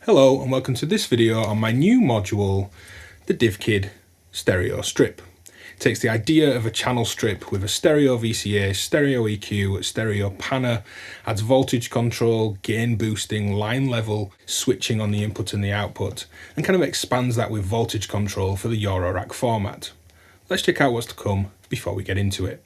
Hello and welcome to this video on my new module, the DivKid stereo strip. It takes the idea of a channel strip with a stereo VCA, stereo EQ, stereo panner, adds voltage control, gain boosting, line level, switching on the input and the output, and kind of expands that with voltage control for the Eurorack format. Let's check out what's to come before we get into it.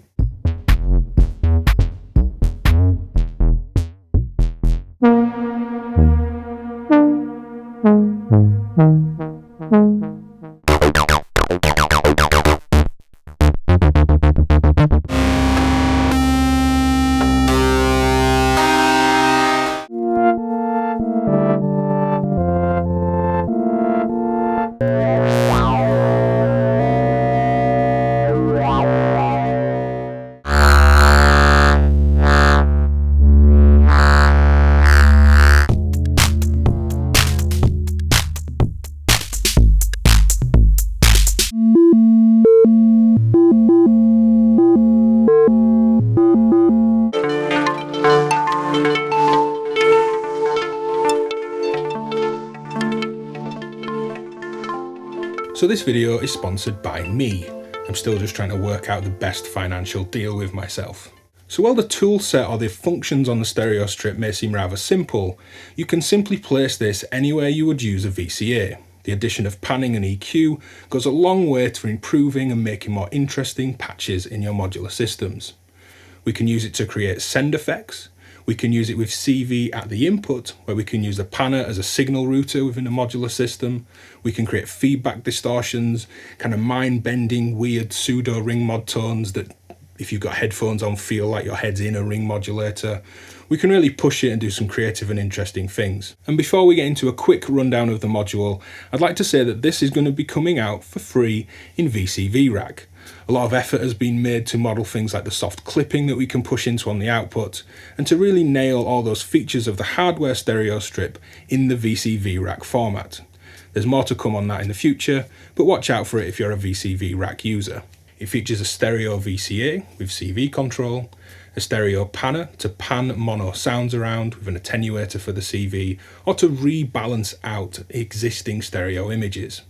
So this video is sponsored by me. I'm still just trying to work out the best financial deal with myself. So while the tool set or the functions on the stereo strip may seem rather simple, you can simply place this anywhere you would use a VCA. The addition of panning and EQ goes a long way to improving and making more interesting patches in your modular systems. We can use it to create send effects. We can use it with CV at the input, where we can use the panner as a signal router within a modular system. We can create feedback distortions, kind of mind-bending, weird pseudo ring mod tones that, if you've got headphones on, feel like your head's in a ring modulator. We can really push it and do some creative and interesting things. And before we get into a quick rundown of the module, I'd like to say that this is going to be coming out for free in VCArack. A lot of effort has been made to model things like the soft clipping that we can push into on the output, and to really nail all those features of the hardware stereo strip in the VCArack format. There's more to come on that in the future, but watch out for it if you're a VCArack user. It features a stereo VCA with CV control, a stereo panner to pan mono sounds around with an attenuator for the CV, or to rebalance out existing stereo images.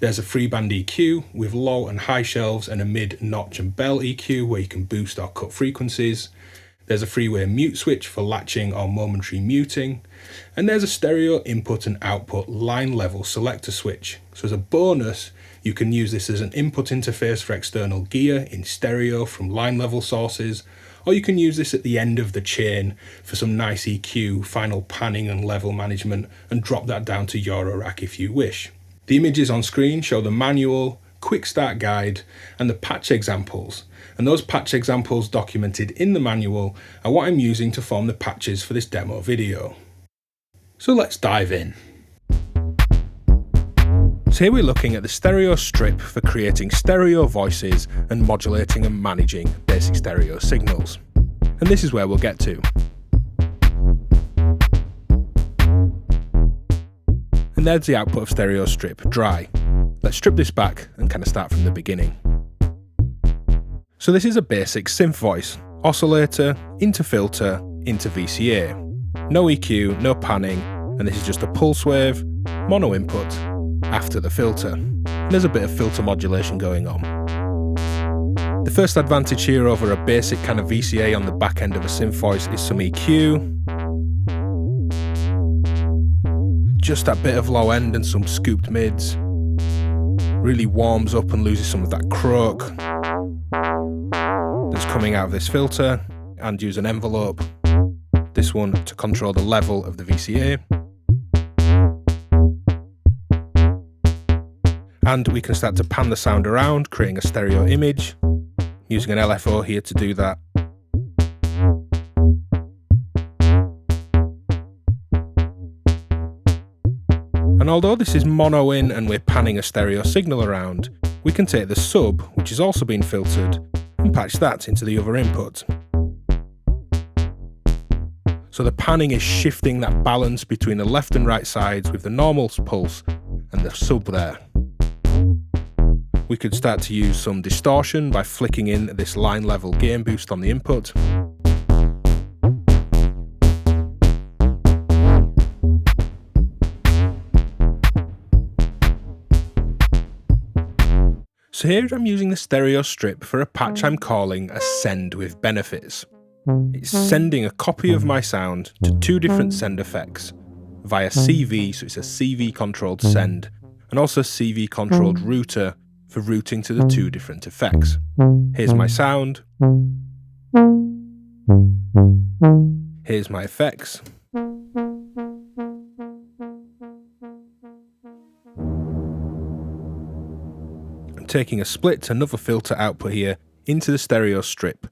There's a freeband EQ with low and high shelves and a mid, notch and bell EQ where you can boost or cut frequencies. There's a freeway mute switch for latching or momentary muting. And there's a stereo input and output line level selector switch. So as a bonus, you can use this as an input interface for external gear in stereo from line level sources, or you can use this at the end of the chain for some nice EQ, final panning and level management, and drop that down to Eurorack if you wish. The images on screen show the manual, quick start guide, and the patch examples. And those patch examples documented in the manual are what I'm using to form the patches for this demo video. So let's dive in. So here we're looking at the stereo strip for creating stereo voices and modulating and managing basic stereo signals. And this is where we'll get to. And there's the output of stereo strip, dry. Let's strip this back and kind of start from the beginning. So this is a basic synth voice, oscillator, into filter, into VCA. No EQ, no panning, and this is just a pulse wave, mono input, after the filter. And there's a bit of filter modulation going on. The first advantage here over a basic kind of VCA on the back end of a synth voice is some EQ. Just that bit of low end and some scooped mids. Really warms up and loses some of that croak that's coming out of this filter, and use an envelope, this one, to control the level of the VCA. And we can start to pan the sound around, creating a stereo image, using an LFO here to do that. And although this is mono in and we're panning a stereo signal around, we can take the sub, which is also being filtered, and patch that into the other input. So the panning is shifting that balance between the left and right sides with the normal pulse and the sub there. We could start to use some distortion by flicking in this line level gain boost on the input. So here I'm using the stereo strip for a patch I'm calling a send with benefits. It's sending a copy of my sound to two different send effects via CV, so it's a CV controlled send, and also CV controlled router for routing to the two different effects. Here's my sound. Here's my effects. I'm taking a split, another filter output here, into the stereo strip,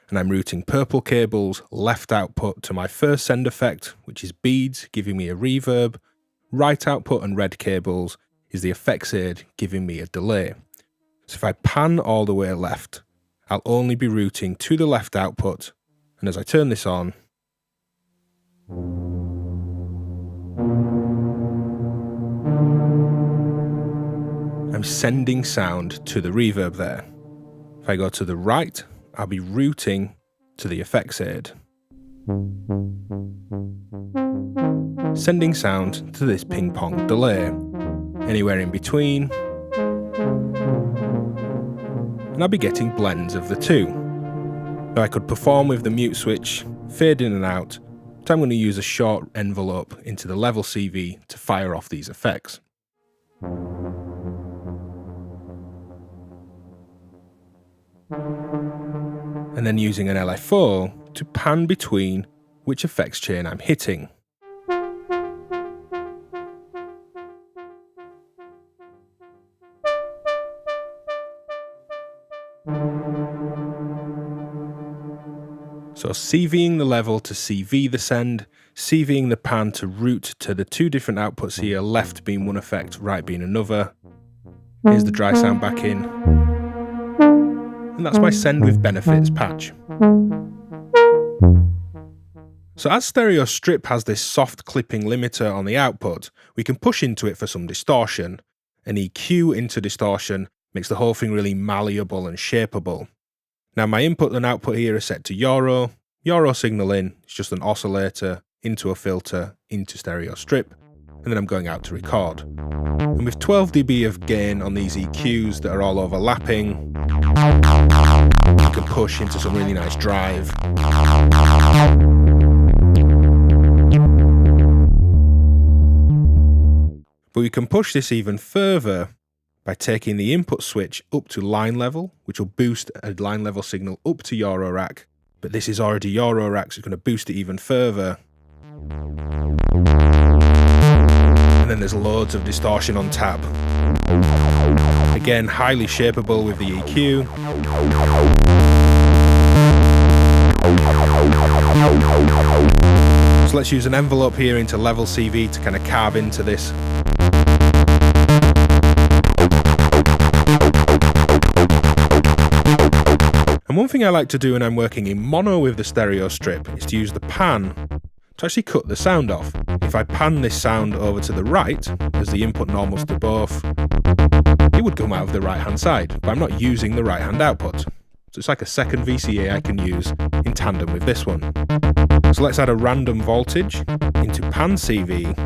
and I'm routing purple cables left output to my first send effect, which is beads, giving me a reverb. Right output and red cables is the effects aid, giving me a delay. So if I pan all the way left, I'll only be routing to the left output, and as I turn this on, I'm sending sound to the reverb there. If I go to the right, I'll be routing to the effects aid, sending sound to this ping pong delay. Anywhere in between, and I'll be getting blends of the two. Now I could perform with the mute switch, fade in and out, but I'm going to use a short envelope into the level CV to fire off these effects. And then using an LFO to pan between which effects chain I'm hitting. So CVing the level to CV the send, CVing the pan to route to the two different outputs here, left being one effect, right being another. Here's the dry sound back in. And that's my send with benefits patch. So as stereo strip has this soft clipping limiter on the output, we can push into it for some distortion. An EQ into distortion makes the whole thing really malleable and shapeable. Now my input and output here are set to Euro. Euro signal in, it's just an oscillator into a filter into stereo strip, and then I'm going out to record. And with 12 dB of gain on these EQs that are all overlapping, you can push into some really nice drive. But we can push this even further by taking the input switch up to line level, which will boost a line level signal up to Eurorack. But this is already Eurorack, so it's going to boost it even further. And then there's loads of distortion on tap. Again, highly shapeable with the EQ. So let's use an envelope here into level CV to kind of carve into this. And one thing I like to do when I'm working in mono with the stereo strip is to use the pan to actually cut the sound off. If I pan this sound over to the right, as the input normals to both, it would come out of the right hand side, but I'm not using the right hand output. So it's like a second VCA I can use in tandem with this one. So let's add a random voltage into pan CV.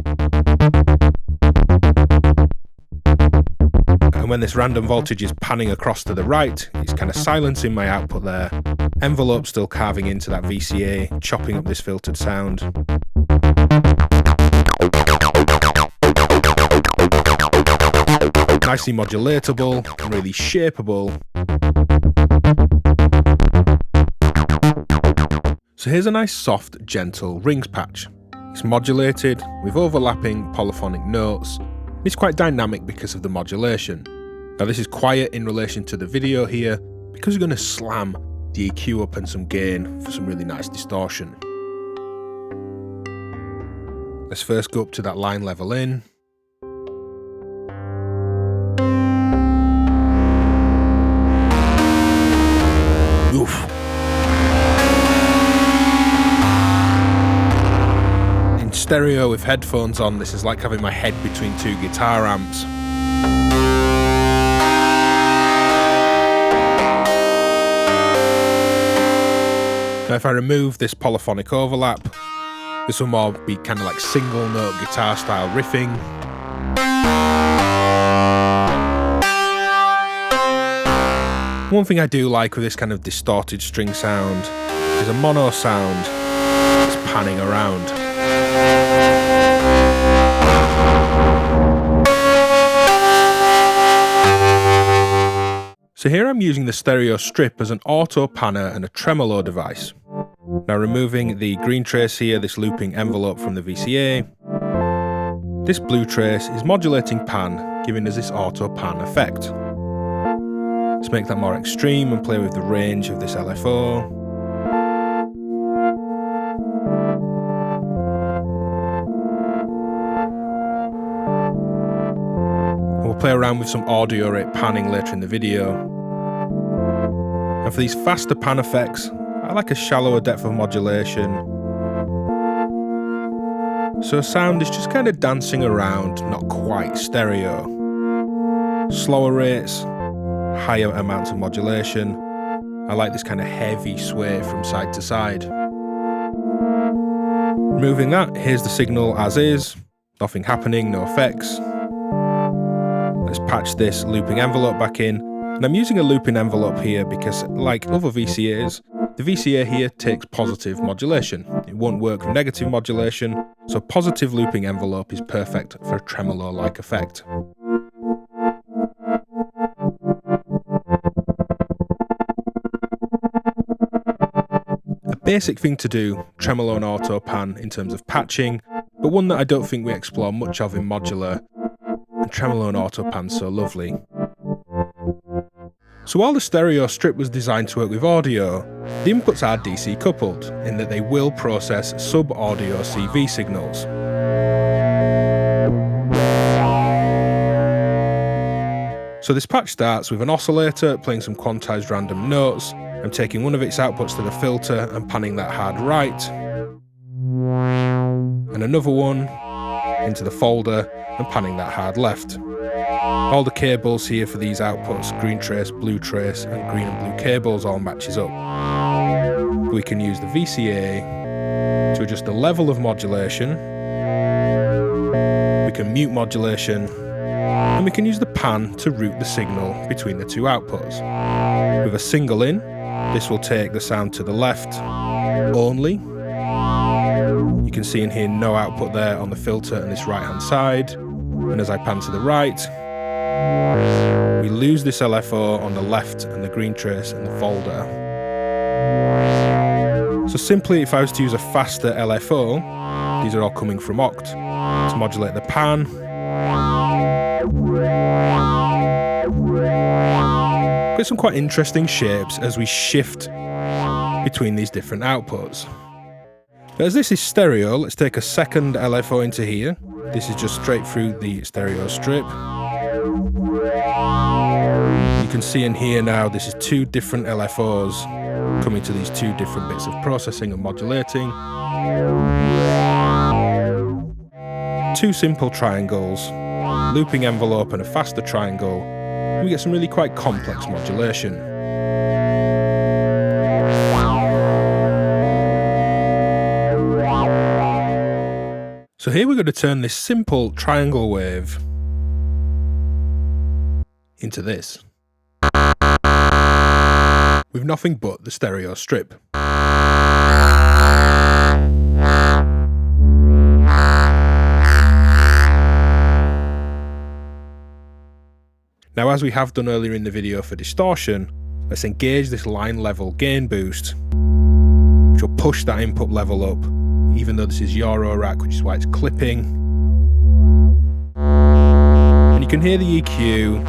And when this random voltage is panning across to the right, it's kind of silencing my output there. Envelope still carving into that VCA, chopping up this filtered sound. Nicely modulatable and really shapeable. So here's a nice soft, gentle rings patch. It's modulated with overlapping polyphonic notes. It's quite dynamic because of the modulation. Now this is quiet in relation to the video here because we're going to slam the EQ up and some gain for some really nice distortion. Let's first go up to that line level in. Oof. In stereo with headphones on, this is like having my head between two guitar amps. Now if I remove this polyphonic overlap, this will more be kind of like single note guitar style riffing. One thing I do like with this kind of distorted string sound is a mono sound that's panning around. So here I'm using the stereo strip as an auto panner and a tremolo device. Now removing the green trace here, this looping envelope from the VCA, this blue trace is modulating pan, giving us this auto pan effect. Let's make that more extreme and play with the range of this LFO. We'll play around with some audio rate panning later in the video. And for these faster pan effects, I like a shallower depth of modulation. So sound is just kind of dancing around, not quite stereo. Slower rates, higher amounts of modulation. I like this kind of heavy sway from side to side. Removing that, here's the signal as is. Nothing happening, no effects. Let's patch this looping envelope back in. And I'm using a looping envelope here because, like other VCAs, the VCA here takes positive modulation. It won't work with negative modulation, so positive looping envelope is perfect for a tremolo-like effect. A basic thing to do, tremolo and auto pan in terms of patching, but one that I don't think we explore much of in modular, and tremolo and auto pan so lovely. So while the stereo strip was designed to work with audio, the inputs are DC coupled, in that they will process sub-audio CV signals. So this patch starts with an oscillator playing some quantized random notes. I'm taking one of its outputs to the filter and panning that hard right, and another one into the folder and panning that hard left. All the cables here for these outputs, green trace, blue trace, and green and blue cables all matches up. We can use the VCA to adjust the level of modulation. We can mute modulation, and we can use the pan to route the signal between the two outputs. With a single in, this will take the sound to the left only. You can see in here no output there on the filter and this right hand side. And as I pan to the right, we lose this LFO on the left and the green trace and the folder. So simply, if I was to use a faster LFO, these are all coming from oct, to modulate the pan. Get some quite interesting shapes as we shift between these different outputs. But as this is stereo, let's take a second LFO into here. This is just straight through the stereo strip. You can see in here now, this is two different LFOs coming to these two different bits of processing and modulating. Two simple triangles, looping envelope and a faster triangle, and we get some really quite complex modulation. So here we're going to turn this simple triangle wave into this, with nothing but the stereo strip. Now, as we have done earlier in the video for distortion, let's engage this line level gain boost, which will push that input level up, even though this is Eurorack, which is why it's clipping. And you can hear the EQ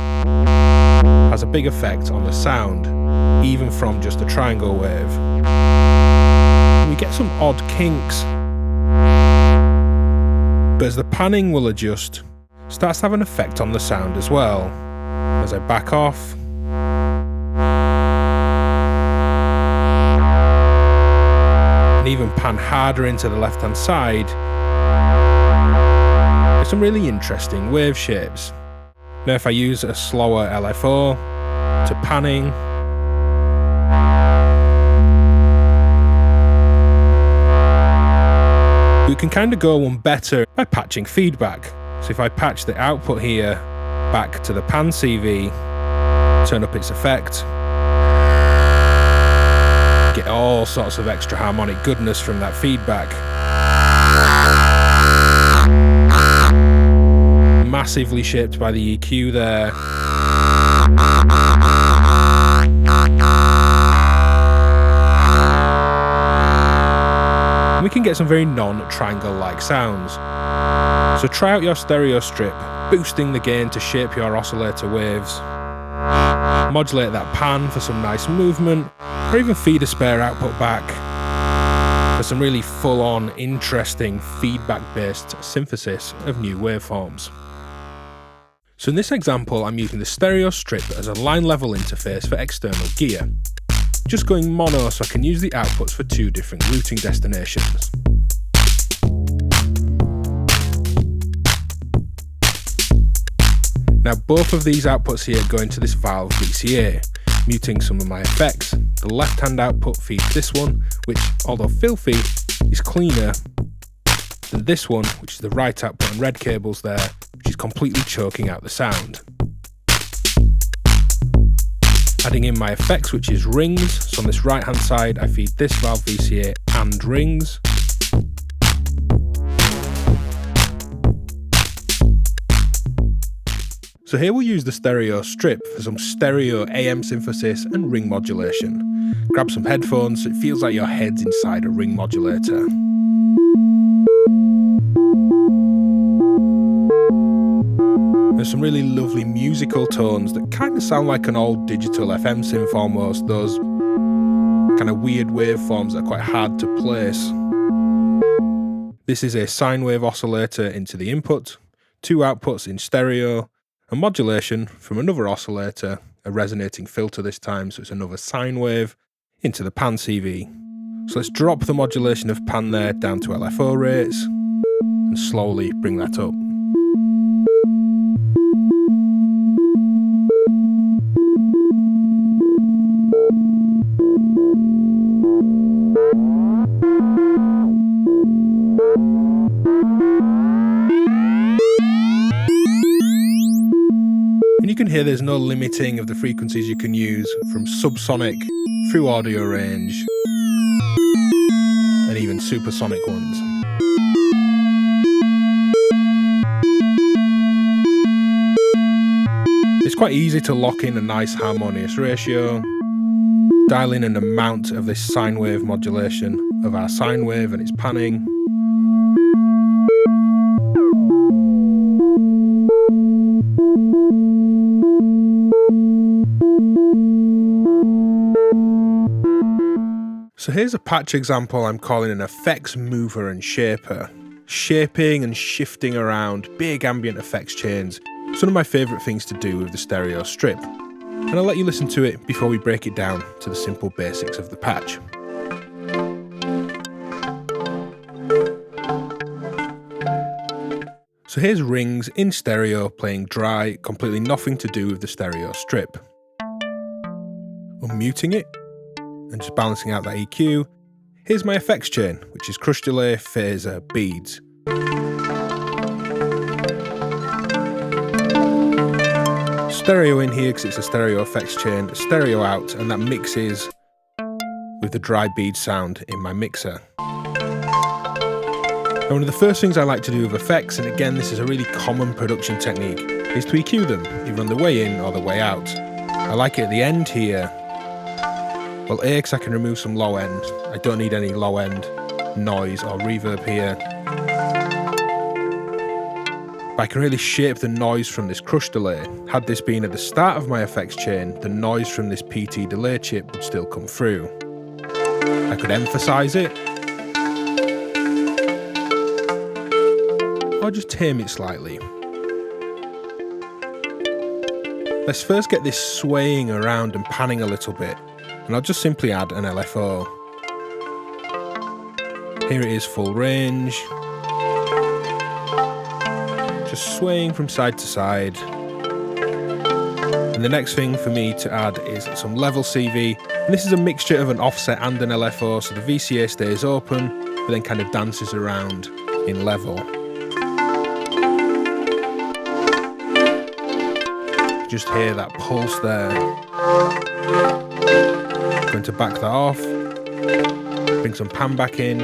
has a big effect on the sound, even from just a triangle wave. And we get some odd kinks, but as the panning will adjust, it starts to have an effect on the sound as well. As I back off, and even pan harder into the left hand side, there's some really interesting wave shapes. Now if I use a slower LFO to panning, we can kind of go one better by patching feedback. So if I patch the output here back to the pan CV, turn up its effect, Get all sorts of extra harmonic goodness from that feedback. Massively shaped by the EQ there. And we can get some very non-triangle-like sounds. So try out your stereo strip, boosting the gain to shape your oscillator waves. Modulate that pan for some nice movement, or even feed a spare output back for some really full-on, interesting, feedback-based synthesis of new waveforms. So in this example, I'm using the stereo strip as a line-level interface for external gear. Just going mono so I can use the outputs for two different routing destinations. Now both of these outputs here go into this valve VCA, muting some of my effects. The left-hand output feeds this one, which, although filthy, is cleaner than this one, which is the right output and red cables there, which is completely choking out the sound. Adding in my effects, which is rings, so on this right-hand side I feed this valve VCA and rings. So here we'll use the stereo strip for some stereo AM synthesis and ring modulation. Grab some headphones so it feels like your head's inside a ring modulator. There's some really lovely musical tones that kind of sound like an old digital FM synth almost, those kind of weird waveforms that are quite hard to place. This is a sine wave oscillator into the input, two outputs in stereo, a modulation from another oscillator, a resonating filter this time, so it's another sine wave, into the pan CV. So let's drop the modulation of pan there down to LFO rates, and slowly bring that up. And you can hear there's no limiting of the frequencies you can use, from subsonic through audio range and even supersonic ones. It's quite easy to lock in a nice harmonious ratio, dial in an amount of this sine wave modulation of our sine wave and its panning. So here's a patch example I'm calling an effects mover and shaper. Shaping and shifting around big ambient effects chains. It's one of my favourite things to do with the stereo strip. And I'll let you listen to it before we break it down to the simple basics of the patch. So here's rings in stereo playing dry, completely nothing to do with the stereo strip. Unmuting it and just balancing out that EQ. Here's my effects chain, which is crush delay, phaser, beads. Stereo in here because it's a stereo effects chain, stereo out, and that mixes with the dry bead sound in my mixer. And one of the first things I like to do with effects, and again this is a really common production technique, is to EQ them, either on the way in or the way out. I like it at the end here. Well, A, because I can remove some low end. I don't need any low end noise or reverb here. But I can really shape the noise from this crush delay. Had this been at the start of my effects chain, the noise from this PT delay chip would still come through. I could emphasize it, or just tame it slightly. Let's first get this swaying around and panning a little bit. And I'll just simply add an LFO. Here it is full range. Just swaying from side to side. And the next thing for me to add is some level CV. And this is a mixture of an offset and an LFO, so the VCA stays open, but then kind of dances around in level. Just hear that pulse there. Going to back that off, Bring some pan back in.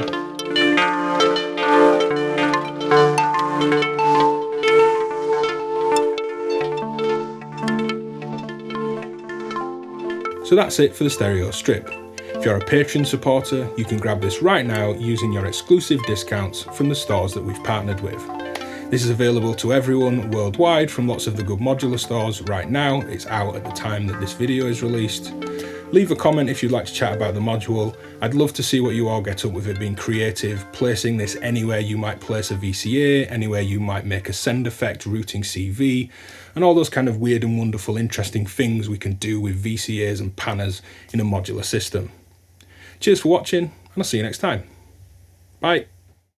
So that's it for the stereo strip. If you're a Patreon supporter, you can grab this right now using your exclusive discounts from the stores that we've partnered with. This is available to everyone worldwide from lots of the good modular stores right now. It's out at the time that this video is released. Leave a comment if you'd like to chat about the module. I'd love to see what you all get up with it being creative, placing this anywhere you might place a VCA, anywhere you might make a send effect, routing CV, and all those kind of weird and wonderful, interesting things we can do with VCAs and panners in a modular system. Cheers for watching, and I'll see you next time. Bye.